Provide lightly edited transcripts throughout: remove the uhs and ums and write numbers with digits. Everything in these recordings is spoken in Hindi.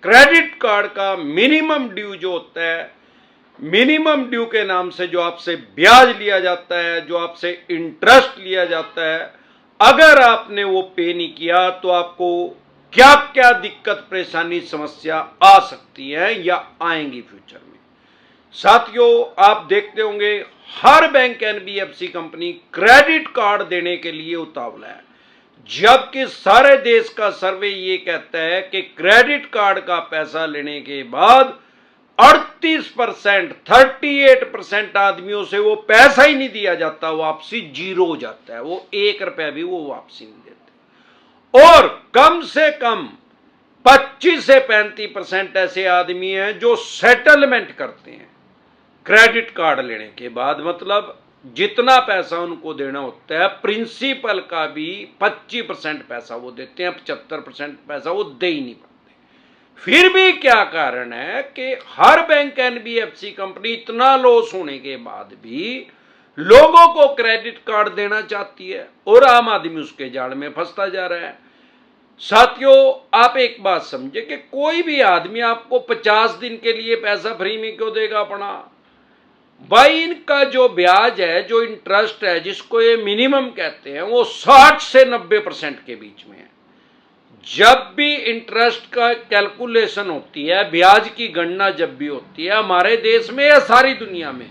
क्रेडिट कार्ड का मिनिमम ड्यू जो होता है, मिनिमम ड्यू के नाम से जो आपसे ब्याज लिया जाता है, जो आपसे इंटरेस्ट लिया जाता है, अगर आपने वो पे नहीं किया तो आपको क्या क्या दिक्कत, परेशानी, समस्या आ सकती है या आएंगी फ्यूचर में। साथियों, आप देखते होंगे हर bank, NBFC company credit card देने के लिए उतावला है, जबकि सारे देश का सर्वे ये कहता है कि क्रेडिट कार्ड का पैसा लेने के बाद 38%, 38% आदमियों से वो पैसा ही नहीं दिया जाता, वापसी जीरो हो जाता है, वो 1 रुपया भी वो वापसी नहीं देते। और कम से कम 25 से 35% ऐसे आदमी हैं जो सेटलमेंट करते हैं क्रेडिट कार्ड लेने के बाद, मतलब जितना पैसा उनको देना होता है प्रिंसिपल का भी 25% पैसा वो देते हैं, 75% पैसा वो दे ही नहीं पाते। फिर भी क्या कारण है कि हर बैंक, एनबीएफसी कंपनी इतना लॉस होने के बाद भी लोगों को क्रेडिट कार्ड देना चाहती है और आम आदमी उसके जाल में फंसता जा रहा है। साथियों, आप एक बात समझे कि कोई भी आदमी आपको 50 दिन के लिए पैसा फ्री में क्यों देगा अपना? भाई, इनका जो ब्याज है, जो इंटरेस्ट है, जिसको ये मिनिमम कहते हैं, वो 60 से 90% के बीच में है। जब भी इंटरेस्ट का कैलकुलेशन होती है, ब्याज की गणना जब भी होती है हमारे देश में या सारी दुनिया में,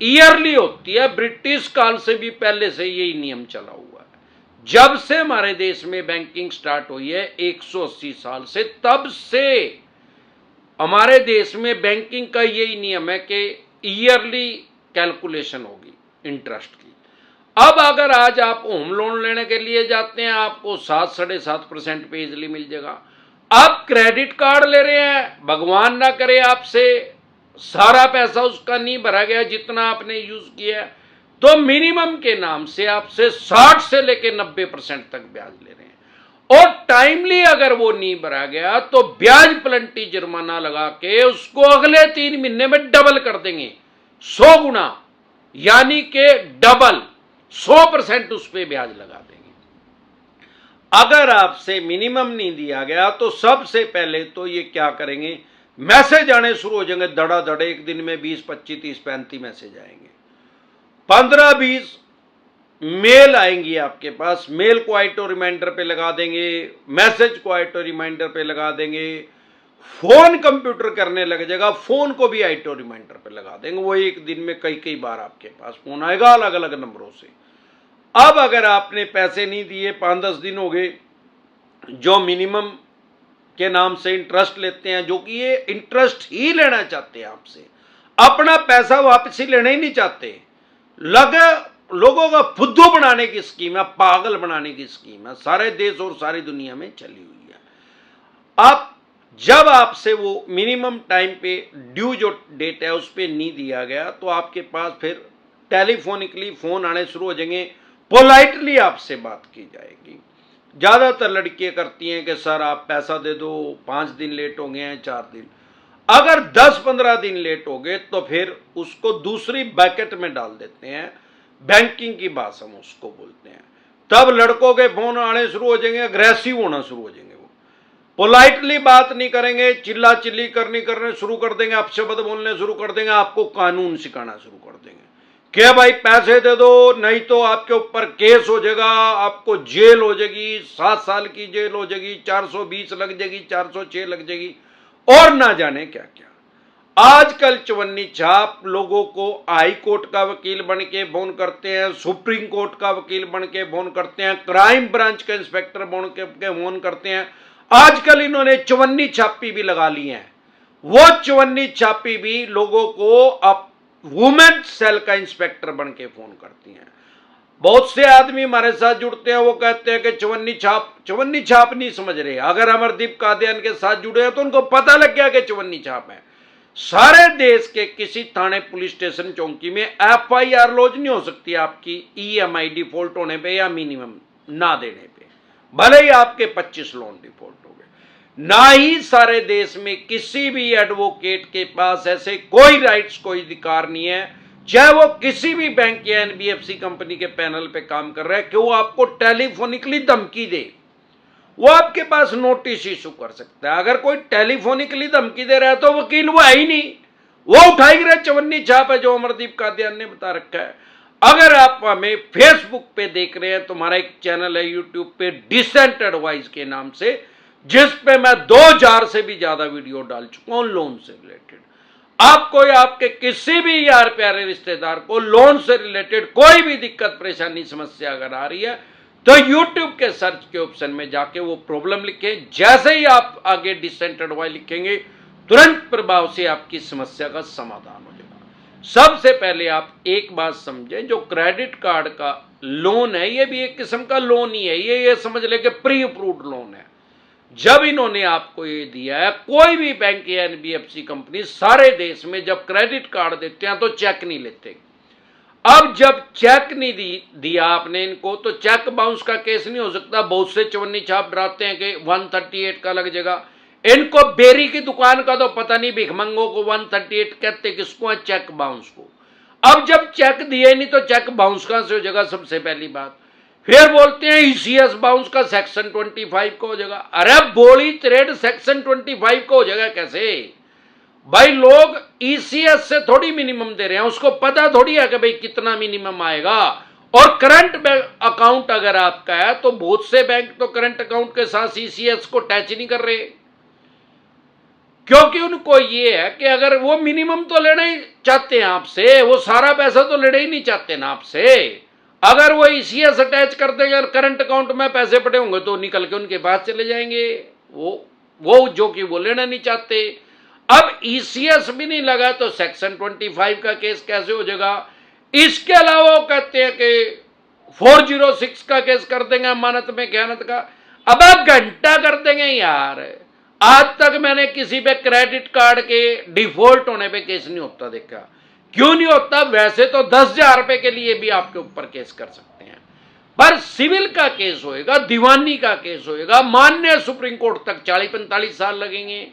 ईयरली होती है। ब्रिटिश काल से भी पहले से यही नियम चला हुआ है। जब से हमारे देश में बैंकिंग स्टार्ट हुई है 180 साल से, तब से हमारे देश में बैंकिंग का यही नियम है कि ईयरली कैलकुलेशन होगी इंटरेस्ट की। अब अगर आज आप होम लोन लेने के लिए जाते हैं, आपको 7-7.5% पे इजली मिल जाएगा। आप क्रेडिट कार्ड ले रहे हैं, भगवान ना करे आपसे सारा पैसा उसका नहीं भरा गया जितना आपने यूज किया है, तो मिनिमम के नाम से आपसे 60 से लेकर 90% तक ब्याज ले रहे हैं। और टाइमली अगर वो नहीं भरा गया तो ब्याज प्लंटी जुर्माना लगा के उसको अगले 3 महीने में डबल कर देंगे, 100 गुना, यानी कि डबल 100% उस पर ब्याज लगा देंगे। अगर आपसे मिनिमम नहीं दिया गया तो सबसे पहले तो ये क्या करेंगे, मैसेज आने शुरू हो जाएंगे धड़ाधड़। एक दिन में 20, 25, 30, 35 मैसेज आएंगे, 15-20 मेल आएंगी आपके पास। मेल को ऑटो रिमाइंडर पे लगा देंगे, मैसेज को ऑटो रिमाइंडर पे लगा देंगे, फोन कंप्यूटर करने लग जाएगा, फोन को भी ऑटो रिमाइंडर पे लगा देंगे। वो एक दिन में कई कई बार आपके पास फोन आएगा अलग अलग नंबरों से। अब अगर आपने पैसे नहीं दिए, 5-10 दिन हो गए, जो मिनिमम के नाम से इंटरेस्ट लेते हैं, जो कि ये इंटरेस्ट ही लेना चाहते हैं आपसे, अपना पैसा वापस ही लेना ही नहीं चाहते, लोगों का फुद्दू बनाने की स्कीम है, पागल बनाने की स्कीम है, सारे देश और सारी दुनिया में चली हुई है। अब जब आपसे वो मिनिमम टाइम पे ड्यू जो डेट है उस पर नहीं दिया गया तो आपके पास फिर टेलीफोनिकली फोन आने शुरू हो जाएंगे, पोलाइटली आपसे बात की जाएगी। ज्यादातर लड़कियां करती हैं कि सर आप पैसा दे दो, 5 दिन लेट हो गए हैं, 4 दिन। अगर 10-15 दिन लेट हो गए तो फिर उसको दूसरी बैकेट में डाल देते हैं, बैंकिंग की भाषा में उसको बोलते हैं। तब लड़कों के फोन आने शुरू हो जाएंगे, अग्रेसिव होना शुरू हो जाएंगे, वो पोलाइटली बात नहीं करेंगे, चिल्ला चिल्ली करने शुरू कर देंगे, अपशब्द बोलने शुरू कर देंगे, आपको कानून सिखाना शुरू कर देंगे कि भाई पैसे दे दो, नहीं तो आपके ऊपर केस हो जाएगा, आपको जेल हो जाएगी, 7 साल की जेल हो जाएगी, 420 लग जाएगी, 406 लग जाएगी, और ना जाने क्या क्या। आजकल चवन्नी छाप लोगों को हाई कोर्ट का वकील बन के फोन करते हैं, सुप्रीम कोर्ट का वकील बन के फोन करते हैं, क्राइम ब्रांच के इंस्पेक्टर बन के फोन करते हैं। आजकल इन्होंने चवन्नी छापी भी लगा ली है। वो चवन्नी छापी भी लोगों को अब वुमेन सेल का इंस्पेक्टर बन के फोन करती हैं। बहुत से आदमी हमारे साथ जुड़ते हैं, वो कहते हैं कि चवन्नी छाप नहीं समझ रहे। अगर अमरदीप कादियान के साथ जुड़े हैं तो उनको पता लग गया कि चवन्नी छाप है। सारे देश के किसी थाने, पुलिस स्टेशन, चौकी में FIR लॉन्च नहीं हो सकती आपकी EMI डिफॉल्ट होने पे या मिनिमम ना देने पे, भले ही आपके 25 लोन डिफॉल्ट हो गए। ना ही सारे देश में किसी भी एडवोकेट के पास ऐसे कोई राइट्स, कोई अधिकार नहीं है, चाहे वो किसी भी बैंक या NBFC कंपनी के पैनल पे काम कर रहा है, कि वो आपको टेलीफोनिकली धमकी दे, वो आपके पास नोटिस इशू कर सकता है। अगर कोई टेलीफोनिकली धमकी दे रहा है तो वकील वो है ही नहीं, वो उठाई रहे चवन्नी छाप है जो अमरदीप कादियान ने बता रखा है। अगर आप हमें फेसबुक पे देख रहे हैं तो हमारा एक चैनल है यूट्यूब पे डिसेंट एडवाइस के नाम से, जिस पे मैं 2000 से भी ज्यादा वीडियो डाल चुका हूं लोन से रिलेटेड। आपको या आपके किसी भी यार प्यारे रिश्तेदार को लोन से रिलेटेड कोई भी दिक्कत परेशानी समस्या अगर आ रही है तो यूट्यूब के सर्च के ऑप्शन में जाके वो प्रॉब्लम लिखें। जैसे ही आप आगे डिसेंट एडवाइस लिखेंगे तुरंत प्रभाव से आपकी समस्या का समाधान हो जाएगा। सबसे पहले आप एक बात समझें, जो क्रेडिट कार्ड का लोन है ये भी एक किस्म का लोन ही है। ये समझ ले कि प्री अप्रूव्ड लोन है। जब इन्होंने आपको ये दिया है, कोई भी बैंक या एनबीएफसी कंपनी सारे देश में जब क्रेडिट कार्ड देते हैं तो चेक नहीं लेते। अब जब चेक नहीं दिया आपने इनको तो चेक बाउंस का केस नहीं हो सकता। बहुत से चवन्नी छाप डराते हैं कि 138 का लग जाएगा। इनको बेरी की दुकान का तो पता नहीं, भिखमंगों को 138 कहते किसको है, चेक बाउंस को। अब जब चेक दिए नहीं तो चेक बाउंस कहां से हो जाएगा, सबसे पहली बात। फिर बोलते हैं ईसीएस बाउंस का सेक्शन 25 का हो जाएगा। अरे बोली ट्रेड सेक्शन 25 का हो जाएगा कैसे भाई? लोग ईसीएस से थोड़ी मिनिमम दे रहे हैं, उसको पता थोड़ी है कि भाई कितना मिनिमम आएगा। और करंट अकाउंट अगर आपका है तो बहुत से बैंक तो करंट अकाउंट के साथ ईसीएस को टच नहीं कर रहे, क्योंकि उनको ये है कि अगर वो मिनिमम तो लेना ही चाहते हैं आपसे, वो सारा पैसा तो लेना ही नहीं चाहते ना आपसे। अगर वो ईसीएस अटैच कर देंगे और करंट अकाउंट में पैसे पड़े होंगे तो निकल के उनके पास चले जाएंगे, वो जो कि वो लेना नहीं चाहते। अब ईसीएस भी नहीं लगा तो सेक्शन 25 का केस कैसे हो जाएगा? इसके अलावा वो कहते हैं कि 406 का केस कर देंगे अमानत में खयानत का। अब आप घंटा कर देंगे यार। आज तक मैंने किसी पे क्रेडिट कार्ड के डिफॉल्ट होने पे केस नहीं होता देखा। क्यों नहीं होता? वैसे तो 10,000 रुपए के लिए भी आपके ऊपर केस कर सकते हैं, पर सिविल का केस होएगा, दीवानी का केस होएगा, मान्य सुप्रीम कोर्ट तक 40-45 साल लगेंगे।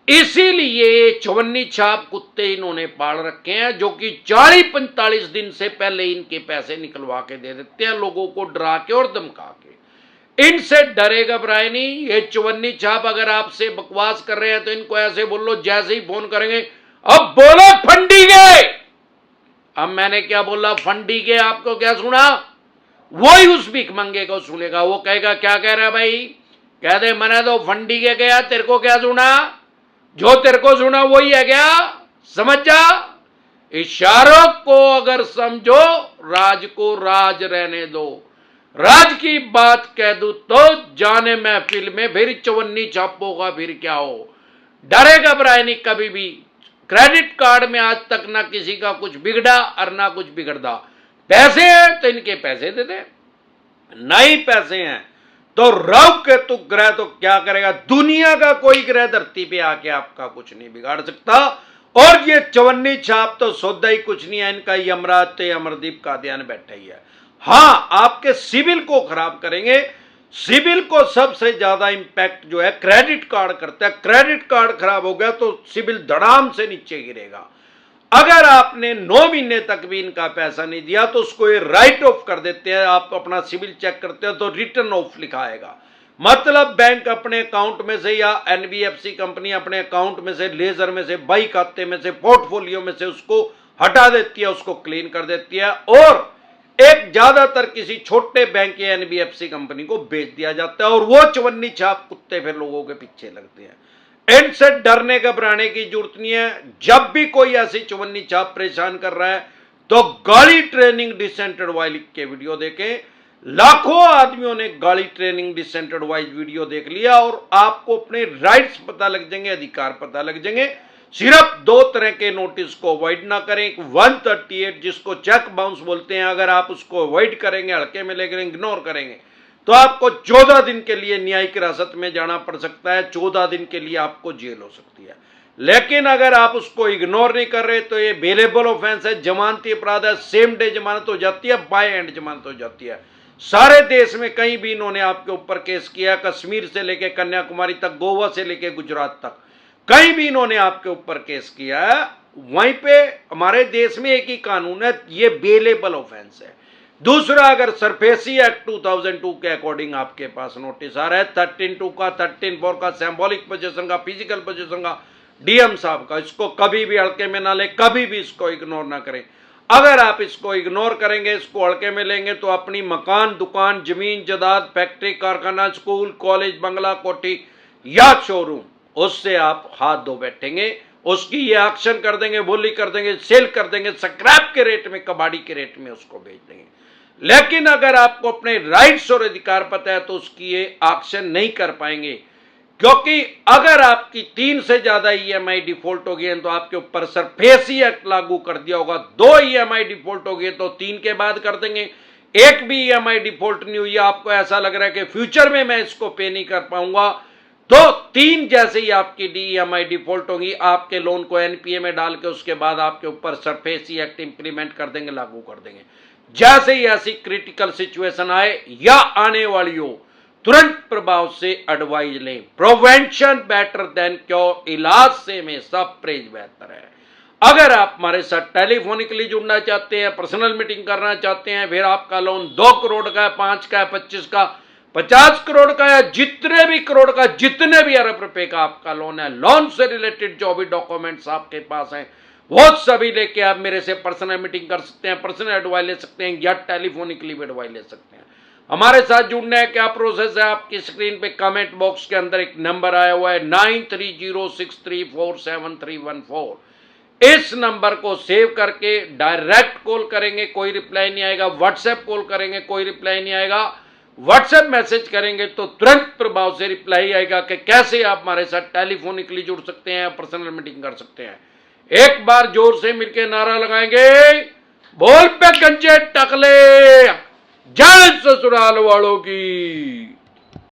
इसीलिए चवन्नी छाप कुत्ते इन्होंने पाल रखे हैं जो कि 40-45 दिन से पहले इनके पैसे निकलवा के दे देते हैं लोगों को डरा के और धमका के। इनसे डरे घबराए नहीं। ये चवन्नी छाप अगर आपसे बकवास कर रहे हैं तो इनको ऐसे बोल लो, जैसे ही फोन करेंगे अब बोलो फंडी गए। अब मैंने क्या बोला, फंडी गए, आपको क्या सुना? वही उस भिखमंगे को सुनेगा। वो कहेगा क्या कह रहा है भाई? कह दे मैंने तो फंडी के गया, तेरे को क्या सुना? जो तेरे को सुना वही है क्या? समझ जा। इशारों को अगर समझो, राज को राज रहने दो। राज की बात कह दूं तो जाने महफिल में फिर चवन्नी छापों का फिर क्या हो। डरे घबराए नहीं कभी भी। क्रेडिट कार्ड में आज तक ना किसी का कुछ बिगड़ा और ना कुछ बिगड़ता। पैसे हैं तो इनके पैसे दे दे, नहीं पैसे हैं तो राहु केतु ग्रह तो क्या करेगा? दुनिया का कोई ग्रह धरती पे आके आपका कुछ नहीं बिगाड़ सकता। और ये चवन्नी छाप तो सौदा ही कुछ नहीं है इनका। यमराज तो अमरदीप कादियान बैठा ही है। हाँ, आपके सिविल को खराब करेंगे। सिविल को सबसे ज्यादा इंपैक्ट जो है क्रेडिट कार्ड करता है। क्रेडिट कार्ड खराब हो गया तो सिविल धड़ाम से नीचे गिरेगा। अगर आपने 9 महीने तक भी इनका पैसा नहीं दिया तो उसको ये राइट ऑफ कर देते हैं। आप अपना सिविल चेक करते हो तो रिटर्न ऑफ लिखाएगा, मतलब बैंक अपने अकाउंट में से या एनबीएफसी कंपनी अपने अकाउंट में से, लेजर में से, बाई खाते में से, पोर्टफोलियो में से उसको हटा देती है, उसको क्लीन कर देती है और एक ज्यादातर किसी छोटे बैंक या एनबीएफसी कंपनी को बेच दिया जाता है। और वो चवन्नी छाप कुत्ते फिर लोगों के पीछे लगते हैं। इनसे डरने घबराने की जरूरत नहीं है। जब भी कोई ऐसी चवन्नी छाप परेशान कर रहा है तो गाड़ी ट्रेनिंग डिसेंट एडवाइस लिख के वीडियो देखें। लाखों आदमियों ने गाड़ी ट्रेनिंग डिसेंट एडवाइस वीडियो देख लिया और आपको अपने राइट्स पता लग जाएंगे, अधिकार पता लग जाएंगे। सिर्फ 2 तरह के नोटिस को अवॉइड ना करें। 138 जिसको चेक बाउंस बोलते हैं, अगर आप उसको अवॉइड करेंगे, हल्के में लेकर इग्नोर करेंगे तो आपको 14 दिन के लिए न्यायिक हिरासत में जाना पड़ सकता है। 14 दिन के लिए आपको जेल हो सकती है। लेकिन अगर आप उसको इग्नोर नहीं कर रहे तो ये बेलेबल ऑफेंस है, जमानती अपराध है। सेम डे जमानत हो जाती है, बाय एंड जमानत हो जाती है। सारे देश में कहीं भी इन्होंने आपके ऊपर केस किया, कश्मीर से लेकर कन्याकुमारी तक, गोवा से लेकर गुजरात तक, कहीं भी इन्होंने आपके ऊपर केस किया है। वहीं पे हमारे देश में एक ही कानून है, ये बेलेबल ऑफेंस है। दूसरा, अगर सरफेसी एक्ट 2002 के अकॉर्डिंग आपके पास नोटिस आ रहा है 13(2) का, 13(4) का, सिंबॉलिक पोजीशन का, फिजिकल पोजीशन का, डीएम साहब का, इसको कभी भी हल्के में ना ले, कभी भी इसको इग्नोर ना करें। अगर आप इसको इग्नोर करेंगे, इसको हल्के में लेंगे, तो अपनी मकान, दुकान, जमीन जायदाद, फैक्ट्री, कारखाना, स्कूल, कॉलेज, बंगला, कोठी या शोरूम, उससे आप हाथ धो बैठेंगे। उसकी ये एक्शन कर देंगे, बोली कर देंगे, सेल कर देंगे, स्क्रैप के रेट में, कबाड़ी के रेट में उसको बेच देंगे। लेकिन अगर आपको अपने राइट्स और अधिकार पता है तो उसकी ये एक्शन नहीं कर पाएंगे, क्योंकि अगर आपकी 3 से ज्यादा ईएमआई डिफॉल्ट हो गई है तो आपके ऊपर सरफेसी एक्ट लागू कर दिया होगा। 2 ईएमआई डिफॉल्ट हो गई तो 3 के बाद कर देंगे। एक भी ईएमआई डिफॉल्ट नहीं हुई, आपको ऐसा लग रहा है कि फ्यूचर में मैं इसको पे नहीं कर पाऊंगा, तो 3 जैसे ही आपकी ईएमआई डिफॉल्ट होगी, आपके लोन को एनपीए में डाल के उसके बाद आपके ऊपर सरफेसी एक्ट इंप्लीमेंट कर देंगे, लागू कर देंगे। जैसे ही ऐसी क्रिटिकल सिचुएशन आए या आने वाली हो, तुरंत प्रभाव से एडवाइज लें। प्रिवेंशन बेटर देन क्योर, इलाज से में सब प्रेज बेहतर है। अगर आप हमारे साथ टेलीफोनिकली जुड़ना चाहते हैं, पर्सनल मीटिंग करना चाहते हैं, फिर आपका लोन 2 करोड़ का है, 5 का है, 25 का, 50 करोड़ का है, जितने भी करोड़ का, जितने भी अरब रुपए का आपका लोन है, लोन से रिलेटेड जो भी डॉक्यूमेंट्स आपके पास हैं, वो सभी लेके आप मेरे से पर्सनल मीटिंग कर सकते हैं, पर्सनल एडवाइस ले सकते हैं या टेलीफोनिकली भी एडवाइस ले सकते हैं। हमारे साथ जुड़ने है क्या प्रोसेस है, आपकी स्क्रीन पे कमेंट बॉक्स के अंदर एक नंबर आया हुआ है 9306347314। इस नंबर को सेव करके डायरेक्ट कॉल करेंगे, कोई रिप्लाई नहीं आएगा। व्हाट्सएप कॉल करेंगे, कोई रिप्लाई नहीं आएगा। व्हाट्सएप मैसेज करेंगे तो तुरंत प्रभाव से रिप्लाई आएगा कि कैसे आप हमारे साथ टेलीफोनिकली जुड़ सकते हैं, पर्सनल मीटिंग कर सकते हैं। एक बार जोर से मिलकर नारा लगाएंगे, बोल पे गंजे टकले, जय ससुराल वालों की।